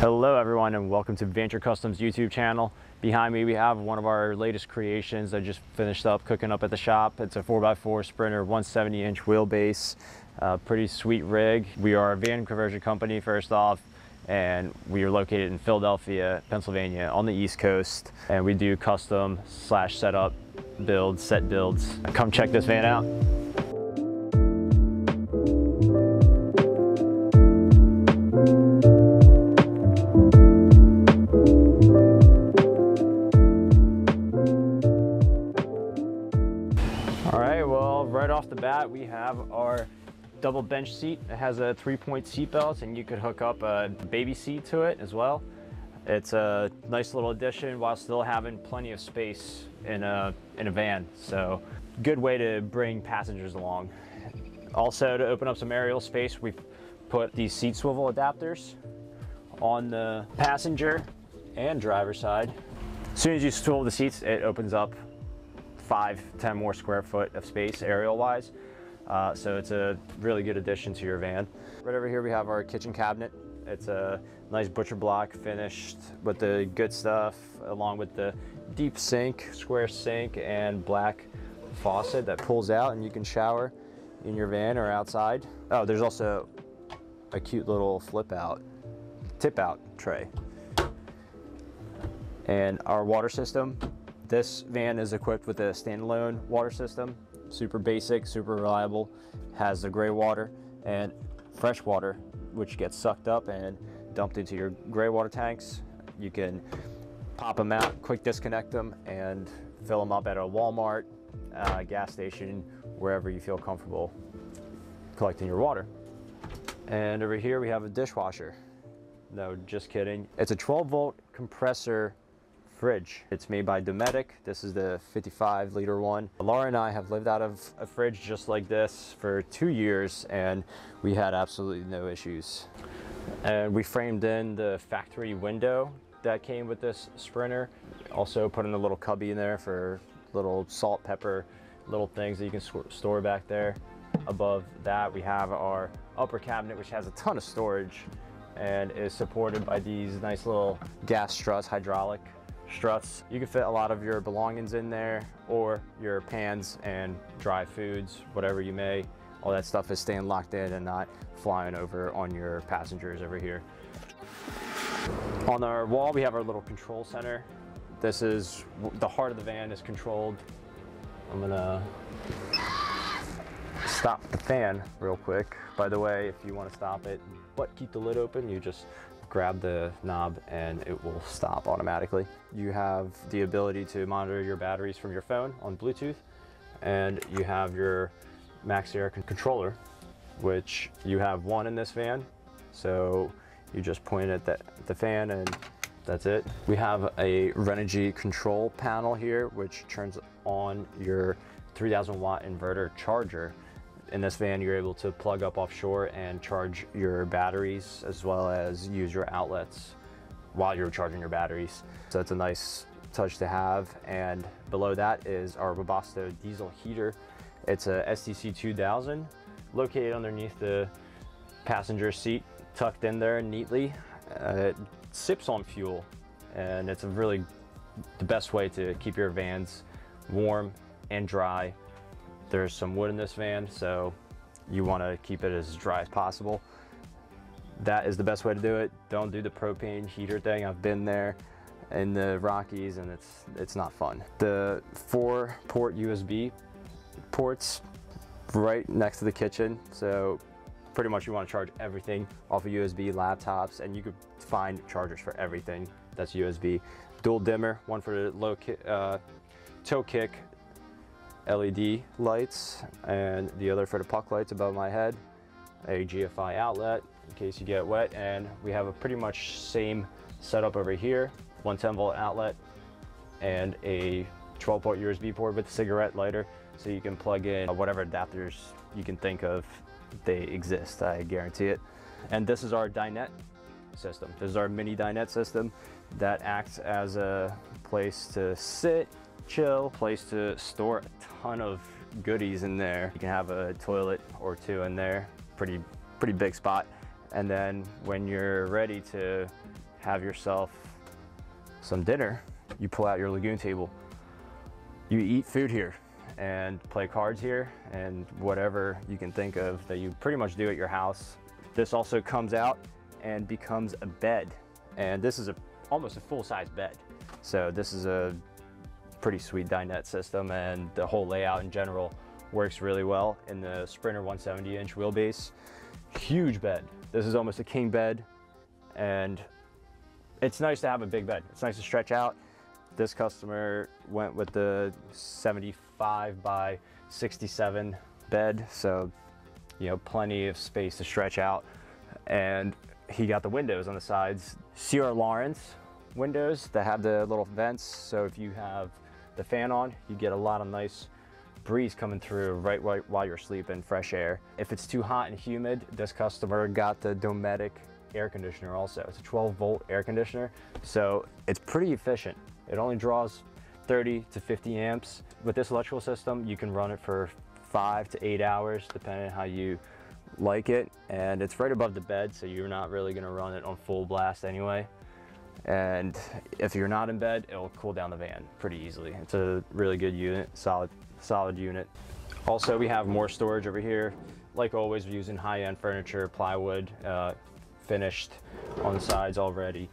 Hello everyone and welcome to Vanture Customs YouTube channel. Behind me we have one of our latest creations I just finished up cooking up at the shop. It's a 4x4 Sprinter 170-inch wheelbase, pretty sweet rig. We are a van conversion company first off, and we are located in Philadelphia, Pennsylvania on the East Coast, and we do custom / setup builds, set builds. Come check this van out. Right off the bat, we have our double bench seat. It has a 3-point seat belt, and you could hook up a baby seat to it as well. It's a nice little addition while still having plenty of space in a van. So good way to bring passengers along. Also, to open up some aerial space, we've put these seat swivel adapters on the passenger and driver side. As soon as you swivel the seats, it opens up 5-10 more square foot of space aerial wise, so it's a really good addition to your van. Right over here we have our kitchen cabinet. It's a nice butcher block finished with the good stuff, along with the deep sink, square sink, and black faucet that pulls out and you can shower in your van or outside. Oh, there's also a cute little tip out tray. And our water system. This van is equipped with a standalone water system, super basic, super reliable, has the gray water and fresh water, which gets sucked up and dumped into your gray water tanks. You can pop them out, quick disconnect them, and fill them up at a Walmart, gas station, wherever you feel comfortable collecting your water. And over here we have a dishwasher. No, just kidding. It's a 12-volt compressor fridge. It's made by Dinette. This is the 55-liter one. Laura and I have lived out of a fridge just like this for 2 years, and we had absolutely no issues. And we framed in the factory window that came with this Sprinter. Also put in a little cubby in there for little salt, pepper, little things that you can store back there. Above that we have our upper cabinet, which has a ton of storage and is supported by these nice little gas struts, hydraulic struts. You can fit a lot of your belongings in there, or your pans and dry foods, whatever you may. All that stuff is staying locked in and not flying over on your passengers over here. On our wall we have our little control center. This is the heart of the van, is controlled. I'm gonna stop the fan real quick. By the way, if you want to stop it but keep the lid open, you just grab the knob and it will stop automatically. You have the ability to monitor your batteries from your phone on Bluetooth, and you have your MaxxAir controller, which you have one in this van. So you just point at the fan and that's it. We have a Renogy control panel here, which turns on your 3000 watt inverter charger. In this van, you're able to plug up offshore and charge your batteries, as well as use your outlets while you're charging your batteries. So it's a nice touch to have. And below that is our Webasto diesel heater. It's a STC 2000, located underneath the passenger seat, tucked in there neatly. It sips on fuel, and it's the best way to keep your vans warm and dry. There's some wood in this van, so you want to keep it as dry as possible. That is the best way to do it. Don't do the propane heater thing. I've been there in the Rockies and it's not fun. The 4-port USB ports right next to the kitchen, so pretty much you want to charge everything off of USB, laptops, and you could find chargers for everything that's USB. Dual dimmer, one for the low toe kick LED lights, and the other for the puck lights above my head. A GFI outlet in case you get wet, and we have a pretty much same setup over here. 110-volt outlet and a 12-port USB port with a cigarette lighter, so you can plug in whatever adapters you can think of. They exist, I guarantee it. And this is our dinette system. This is our mini dinette system that acts as a place to sit, chill, place to store a ton of goodies in there. You can have a toilet or two in there, pretty big spot. And then when you're ready to have yourself some dinner, you pull out your lagoon table. You eat food here and play cards here and whatever you can think of that you pretty much do at your house. This also comes out and becomes a bed. And this is almost a full-size bed. So this is a pretty sweet dinette system, and the whole layout in general works really well in the Sprinter 170-inch wheelbase. Huge bed. This is almost a king bed, and it's nice to have a big bed. It's nice to stretch out. This customer went with the 75 by 67 bed, so you know, plenty of space to stretch out. And he got the windows on the sides, C.R. Lawrence windows that have the little vents, so if you have the fan on, you get a lot of nice breeze coming through right while you're sleeping, fresh air. If it's too hot and humid, this customer got the Dometic air conditioner also. It's a 12-volt air conditioner, so it's pretty efficient. It only draws 30 to 50 amps. With this electrical system, you can run it for 5 to 8 hours, depending on how you like it. And it's right above the bed, so you're not really gonna run it on full blast anyway. And if you're not in bed, it'll cool down the van pretty easily. It's a really good unit, solid unit. Also, we have more storage over here. Like always, we're using high-end furniture, plywood, finished on the sides already,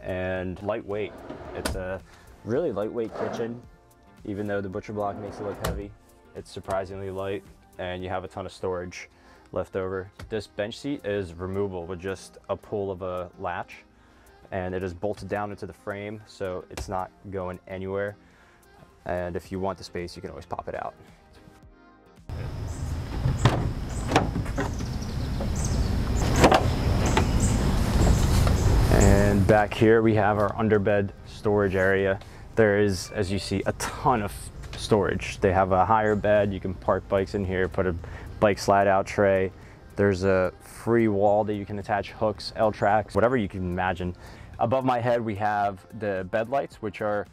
and lightweight. It's a really lightweight kitchen, even though the butcher block makes it look heavy. It's surprisingly light, and you have a ton of storage left over. This bench seat is removable with just a pull of a latch, and it is bolted down into the frame, so it's not going anywhere. And if you want the space, you can always pop it out. And back here we have our underbed storage area. There is, as you see, a ton of storage. They have a higher bed. You can park bikes in here, put a bike slide out tray. There's a free wall that you can attach hooks, L-tracks, whatever you can imagine. Above my head we have the bed lights, which are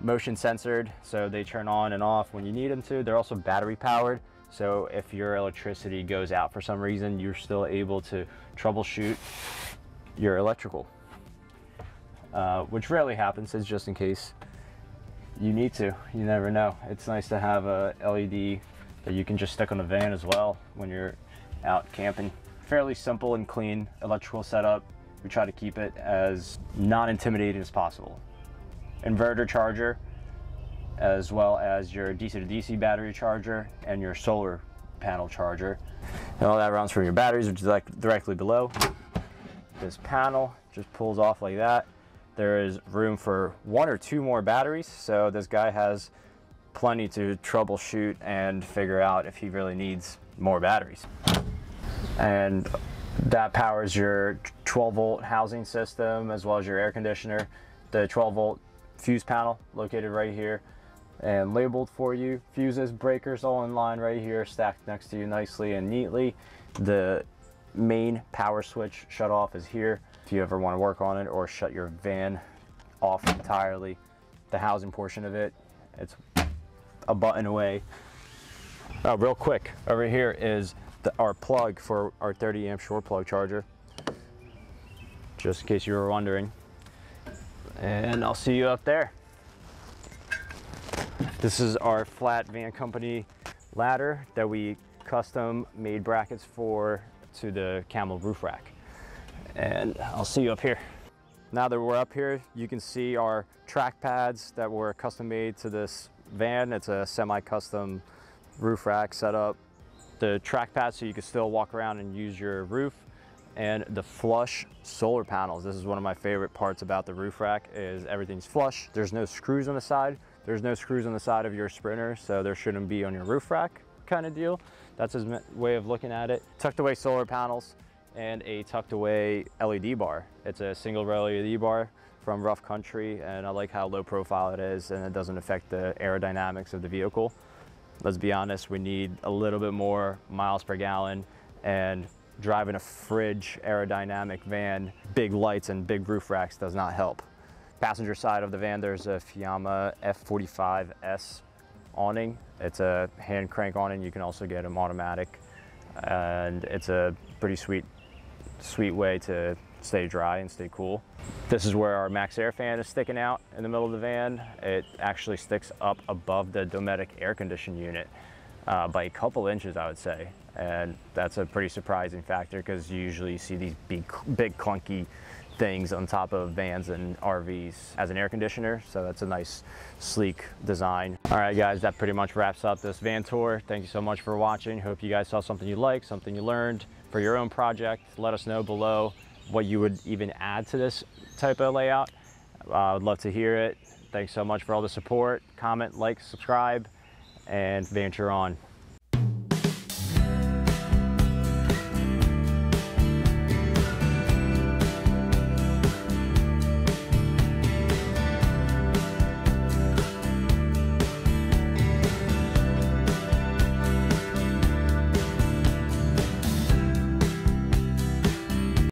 motion censored, so they turn on and off when you need them to. They're also battery powered, so if your electricity goes out for some reason, you're still able to troubleshoot your electrical, which rarely happens. It's just in case you need to. You never know. It's nice to have a LED that you can just stick on the van as well when you're out camping. Fairly simple and clean electrical setup. We try to keep it as non-intimidating as possible. Inverter charger, as well as your DC to DC battery charger and your solar panel charger. And all that runs from your batteries, which is like directly below. This panel just pulls off like that. There is room for 1 or 2 more batteries, so this guy has plenty to troubleshoot and figure out if he really needs more batteries. And that powers your 12-volt housing system as well as your air conditioner. The 12-volt fuse panel located right here and labeled for you. Fuses, breakers all in line right here, stacked next to you nicely and neatly. The main power switch shut off is here if you ever want to work on it or shut your van off entirely. The housing portion of it, it's a button away. Oh, real quick, over here is our plug for our 30 amp shore plug charger, just in case you were wondering. And I'll see you up there. This is our flat van company ladder that we custom made brackets for to the Camel roof rack. And I'll see you up here. Now that we're up here, you can see our track pads that were custom made to this van. It's a semi-custom roof rack setup. The track pads so you can still walk around and use your roof, and the flush solar panels. This is one of my favorite parts about the roof rack, is everything's flush. There's no screws on the side. There's no screws on the side of your Sprinter, so there shouldn't be on your roof rack kind of deal. That's his way of looking at it. Tucked away solar panels and a tucked away LED bar. It's a single row LED bar from Rough Country, and I like how low profile it is and it doesn't affect the aerodynamics of the vehicle. Let's be honest, we need a little bit more miles per gallon, and driving a fridge aerodynamic van, big lights and big roof racks does not help. Passenger side of the van, there's a Fiamma F45S awning. It's a hand crank awning. You can also get them automatic, and it's a pretty sweet way to stay dry and stay cool. This is where our max air fan is sticking out in the middle of the van. It actually sticks up above the Dometic air conditioning unit by a couple inches, I would say. And that's a pretty surprising factor because you usually see these big clunky things on top of vans and RVs as an air conditioner. So that's a nice sleek design. All right guys, that pretty much wraps up this van tour. Thank you so much for watching. Hope you guys saw something you liked, something you learned for your own project. Let us know below what you would even add to this type of layout. I would love to hear it. Thanks so much for all the support. Comment, like, subscribe, and venture on.